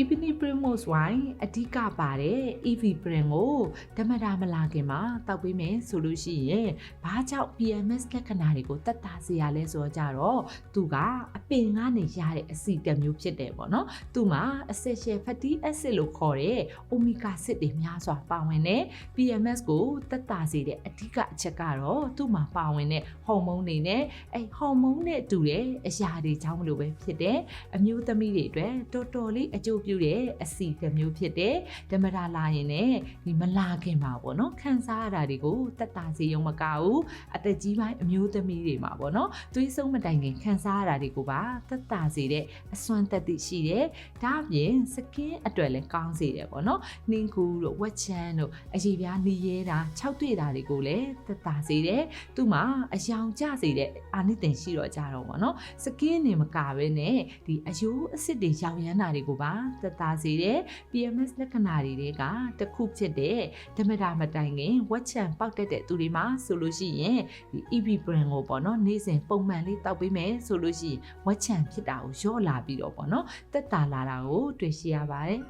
Ebony Primrose Wine အဓိကပါတဲ့ EV brand ကိုဓမ္မတာမလာခင်မှာတောက်ပေးမယ်ဆိုလို့ရှိရင်ဘာကြောင့် PMS လက္ခဏာတွေကိုတက်တာစေရလဲဆိုတော့ကြတော့သူကအပင်ကနေရတဲ့အဆီတစ်မျိုးဖြစ်တယ်ပေါ့နော်သူမှာ essential fatty acid လို့ခေါ်တဲ့ omega 6တွေများစွာပါဝင်တယ် PMS ကိုတက်တာစေတဲ့အဓိကအချက်ကတော့သူ့မှာပါဝင်တဲ့ဟော်မုန်းတွေနဲ့ဟော်မုန်းနဲ့တူတဲ့အရာတွေကြောင့်မလို့ပဲဖြစ်တယ်အမျိုးသမီးတွေအတွက်တော်တော်လေးအကျိုးပြုတဲ့အဆီတစ်မျိုးဖြစ်တယ်ဓမ္မတာလာရင်လည်းဒီမလာခင်ပါပေါ့နော်ခံစားရတာတွေကိုတက်တာစေရုံမကဘူးအသက်ကြီးပိုင်းအမျိုးသမီးတွေမှာပေါ့နော်သွေးဆုံးမတိုင်ခင်ခံစားရတာတွေကိုပါတက်တာစေတဲ့အစွမ်းတက်သည့်ရှိတယ်ဒါအပြင်စကင်းအတွက်လည်းကောင်းစေတယ်ပေါ့နော်နှင်းကူတို့ဝက်ချမ်းတို့အရေပြားနီးရဲတာ၆တွေ့တာတွေကိုလည်းတက်တာစေတယ်သူ့မှာအယောင်ကျစေတဲ့အာနိသင်ရှိတော့ကြတော့ပေါ့နော်စကင်းနေမကပဲနဲ့ဒီအယိုးအစ်စ်တွေရောင်ရမ်းတာတွေကိုပါတက်တာစေတယ် PMS လက္ခဏာတွေကတစ်ခုဖြစ်တဲ့ဓမ္မတာမတိုင်ခင်ဝက်ချံပေါက်တတ်တဲ့သူတွေမှာဆိုလို့ရှိရင်ဒီ EV brand ကိုပေါ့နော်နေ့စဉ်ပုံမှန်လေးတောက်ပေးမယ်ဆိုလို့ရှိရင်ဝက်ချံဖြစ်တာကိုလျော့လာပြီးတော့ပေါ့နော်တက်တာလာတာကိုတွေ့ရှိရပါတယ်